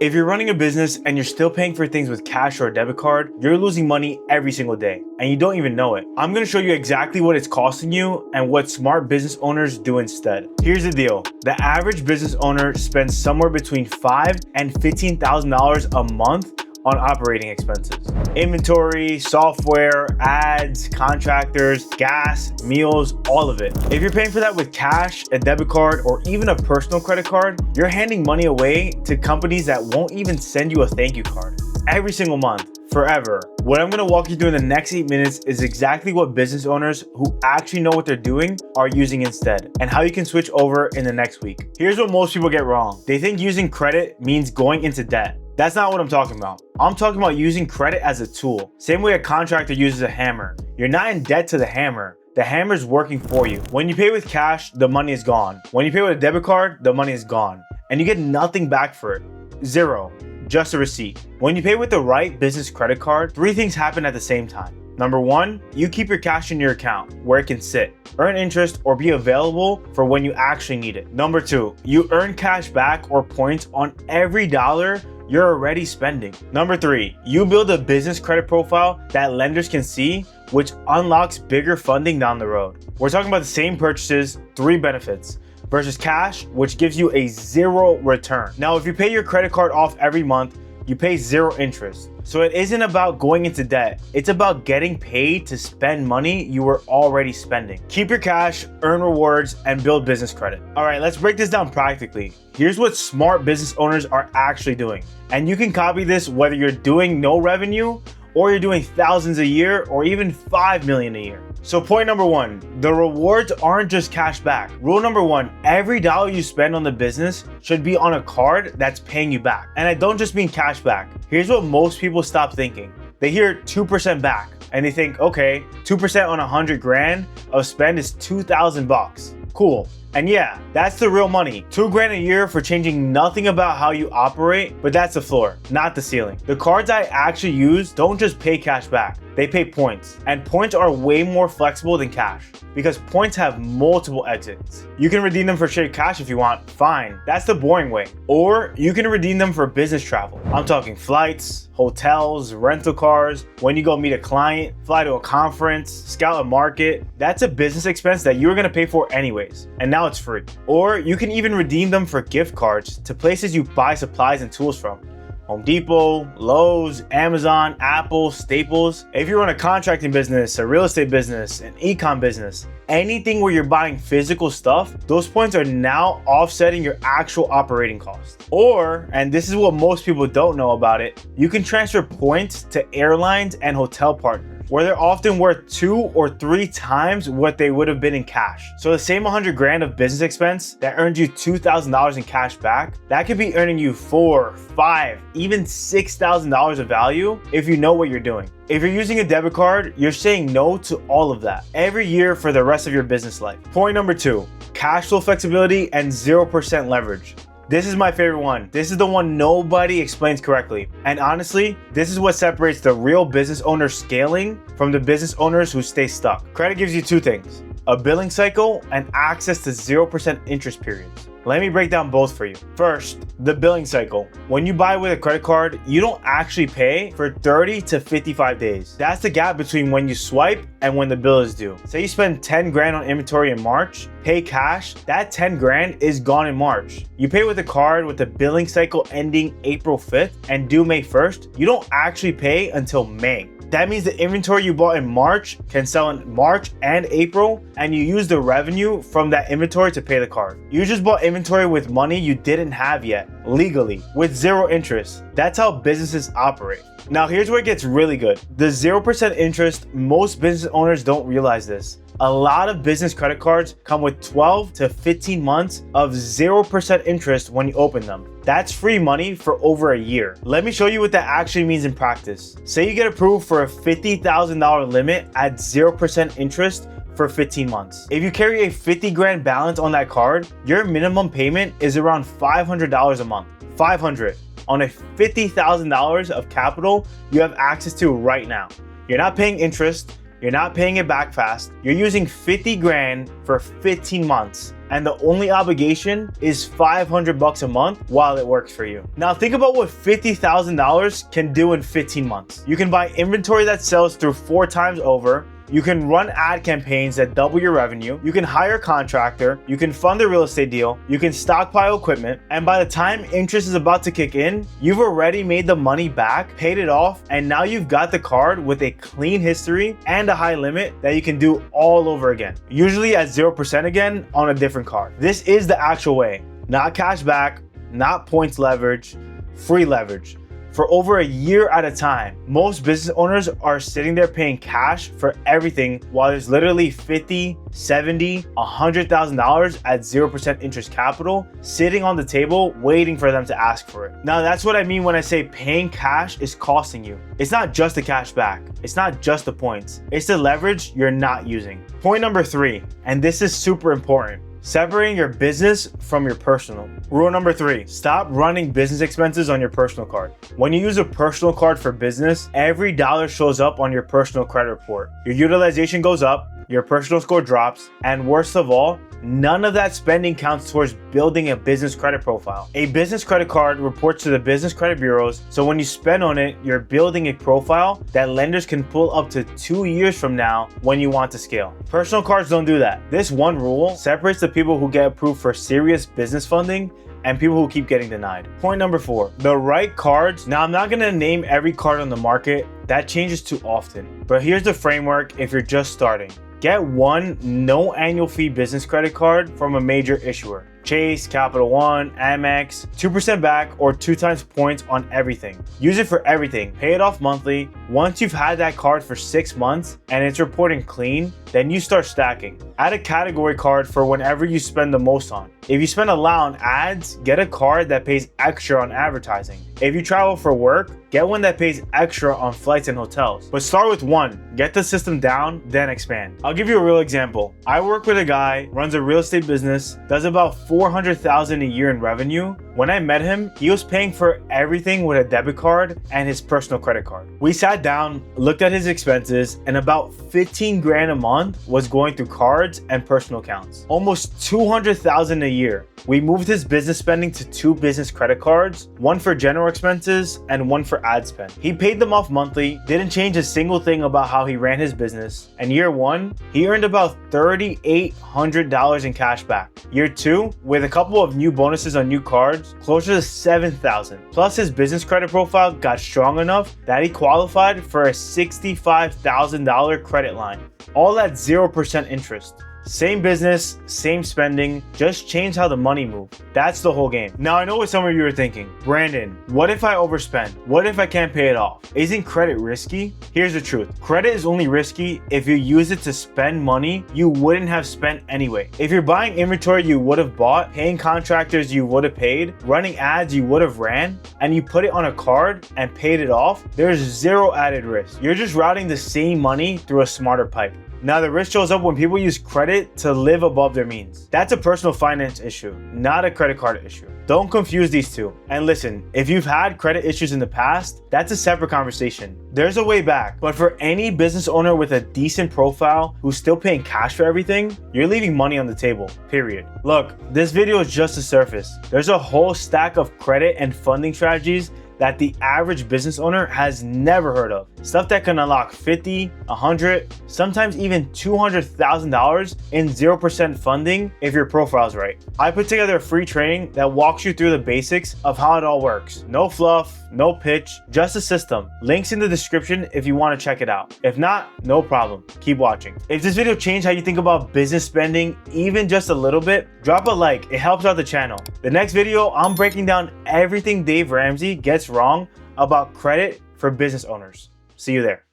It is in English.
If you're running a business and you're still paying for things with cash or a debit card, you're losing money every single day and you don't even know it. I'm gonna show you exactly what it's costing you and what smart business owners do instead. Here's the deal. The average business owner spends somewhere between $5,000 and $15,000 a month on operating expenses. Inventory, software, ads, contractors, gas, meals, all of it. If you're paying for that with cash, a debit card, or even a personal credit card, you're handing money away to companies that won't even send you a thank you card every single month, forever. What I'm gonna walk you through in the next 8 minutes is exactly what business owners who actually know what they're doing are using instead, and how you can switch over in the next week. Here's what most people get wrong. They think using credit means going into debt. That's not what I'm talking about. I'm talking about using credit as a tool. Same way a contractor uses a hammer. You're not in debt to the hammer. The hammer's working for you. When you pay with cash, the money is gone. When you pay with a debit card, the money is gone. And you get nothing back for it. Zero. Just a receipt. When you pay with the right business credit card, 3 things happen at the same time. Number 1, you keep your cash in your account where it can sit, earn interest, or be available for when you actually need it. Number 2, you earn cash back or points on every dollar you're already spending. Number 3, you build a business credit profile that lenders can see, which unlocks bigger funding down the road. We're talking about the same purchases, 3 benefits, versus cash, which gives you a 0 return. Now, if you pay your credit card off every month, you pay 0 interest. So it isn't about going into debt. It's about getting paid to spend money you were already spending. Keep your cash, earn rewards, and build business credit. All right, let's break this down practically. Here's what smart business owners are actually doing. And you can copy this whether you're doing no revenue or you're doing thousands a year or even 5 million a year. So point number 1, the rewards aren't just cash back. Rule number 1, every dollar you spend on the business should be on a card that's paying you back. And I don't just mean cash back. Here's what most people stop thinking. They hear 2% back and they think, okay, 2% on 100 grand of spend is 2,000 bucks. Cool. And yeah, that's the real money. 2 grand a year for changing nothing about how you operate, but that's the floor, not the ceiling. The cards I actually use don't just pay cash back, they pay points. And points are way more flexible than cash because points have multiple exits. You can redeem them for straight cash if you want, fine. That's the boring way. Or you can redeem them for business travel. I'm talking flights, hotels, rental cars, when you go meet a client, fly to a conference, scout a market. That's a business expense that you were gonna pay for anyways, and now it's free. Or you can even redeem them for gift cards to places you buy supplies and tools from. Home Depot, Lowe's, Amazon, Apple, Staples. If you run a contracting business, a real estate business, an e-com business, anything where you're buying physical stuff, those points are now offsetting your actual operating cost. Or, and this is what most people don't know about it, you can transfer points to airlines and hotel partners, where they're often worth 2 or 3 times what they would have been in cash. So the same 100 grand of business expense that earned you $2,000 in cash back, that could be earning you $4,000, $5,000, even $6,000 of value if you know what you're doing. If you're using a debit card, you're saying no to all of that every year for the rest of your business life. Point number 2, cash flow flexibility and 0% leverage. This is my favorite one. This is the one nobody explains correctly. And honestly, this is what separates the real business owner scaling from the business owners who stay stuck. Credit gives you 2 things, a billing cycle and access to 0% interest periods. Let me break down both for you. First, the billing cycle. When you buy with a credit card, you don't actually pay for 30 to 55 days. That's the gap between when you swipe and when the bill is due. Say you spend 10 grand on inventory in March, pay cash, that 10 grand is gone in March. You pay with a card with the billing cycle ending April 5th and due May 1st, you don't actually pay until May. That means the inventory you bought in March can sell in March and April, and you use the revenue from that inventory to pay the card. You just bought inventory with money you didn't have yet, legally, with 0 interest. That's how businesses operate. Now here's where it gets really good. The 0% interest, most business owners don't realize this. A lot of business credit cards come with 12 to 15 months of 0% interest when you open them. That's free money for over a year. Let me show you what that actually means in practice. Say you get approved for a $50,000 limit at 0% interest for 15 months. If you carry a 50 grand balance on that card, your minimum payment is around $500 a month. $500 on a $50,000 of capital you have access to right now. You're not paying interest. You're not paying it back fast. You're using 50 grand for 15 months. and the only obligation is $500 a month while it works for you. Now think about what $50,000 can do in 15 months. You can buy inventory that sells through 4 times over. You can run ad campaigns that double your revenue. You can hire a contractor. You can fund a real estate deal. You can stockpile equipment. And by the time interest is about to kick in, you've already made the money back, paid it off, and now you've got the card with a clean history and a high limit that you can do all over again. Usually at 0% again on a different card. This is the actual way. Not cash back, not points leverage, free leverage. For over a year at a time, most business owners are sitting there paying cash for everything while there's literally $50,000, $70,000, $100,000 at 0% interest capital sitting on the table waiting for them to ask for it. Now that's what I mean when I say paying cash is costing you. It's not just the cash back. It's not just the points. It's the leverage you're not using. Point number 3, and this is super important. Separating your business from your personal. Rule number 3, stop running business expenses on your personal card. When you use a personal card for business, every dollar shows up on your personal credit report. Your utilization goes up, your personal score drops, and worst of all, none of that spending counts towards building a business credit profile. A business credit card reports to the business credit bureaus, so when you spend on it, you're building a profile that lenders can pull up to 2 years from now when you want to scale. Personal cards don't do that. This one rule separates the people who get approved for serious business funding and people who keep getting denied. Point number 4, the right cards. Now I'm not gonna name every card on the market, that changes too often. But here's the framework if you're just starting. Get one no annual fee business credit card from a major issuer. Chase, Capital One, Amex, 2% back or 2 times points on everything. Use it for everything. Pay it off monthly. Once you've had that card for 6 months and it's reporting clean, then you start stacking. Add a category card for whenever you spend the most on. If you spend a lot on ads, get a card that pays extra on advertising. If you travel for work, get one that pays extra on flights and hotels. But start with one, get the system down, then expand. I'll give you a real example. I work with a guy, runs a real estate business, does about $400,000 a year in revenue. When I met him, he was paying for everything with a debit card and his personal credit card. We sat down, looked at his expenses, and about 15 grand a month was going through cards and personal accounts. Almost 200,000 a year. We moved his business spending to 2 business credit cards, one for general expenses and one for ad spend. He paid them off monthly, didn't change a single thing about how he ran his business, and year 1, he earned about $3,800 in cash back. Year 2, with a couple of new bonuses on new cards, closer to $7,000. Plus his business credit profile got strong enough that he qualified for a $65,000 credit line, all at 0% interest. Same business, same spending, just change how the money moves. That's the whole game. Now I know what some of you are thinking. Brandon, what if I overspend? What if I can't pay it off? Isn't credit risky? Here's the truth. Credit is only risky if you use it to spend money you wouldn't have spent anyway. If you're buying inventory you would have bought, paying contractors you would have paid, running ads you would have ran, and you put it on a card and paid it off, there's 0 added risk. You're just routing the same money through a smarter pipe. Now the risk shows up when people use credit to live above their means. That's a personal finance issue, not a credit card issue. Don't confuse these two. And listen, if you've had credit issues in the past, that's a separate conversation. There's a way back, but for any business owner with a decent profile who's still paying cash for everything, you're leaving money on the table, period. Look, this video is just the surface. There's a whole stack of credit and funding strategies that the average business owner has never heard of. Stuff that can unlock $50,000, $100,000, sometimes even $200,000 in 0% funding if your profile's right. I put together a free training that walks you through the basics of how it all works. No fluff, no pitch, just a system. Links in the description if you want to check it out. If not, no problem. Keep watching. If this video changed how you think about business spending, even just a little bit, drop a like. It helps out the channel. The next video, I'm breaking down everything Dave Ramsey gets wrong about credit for business owners. See you there.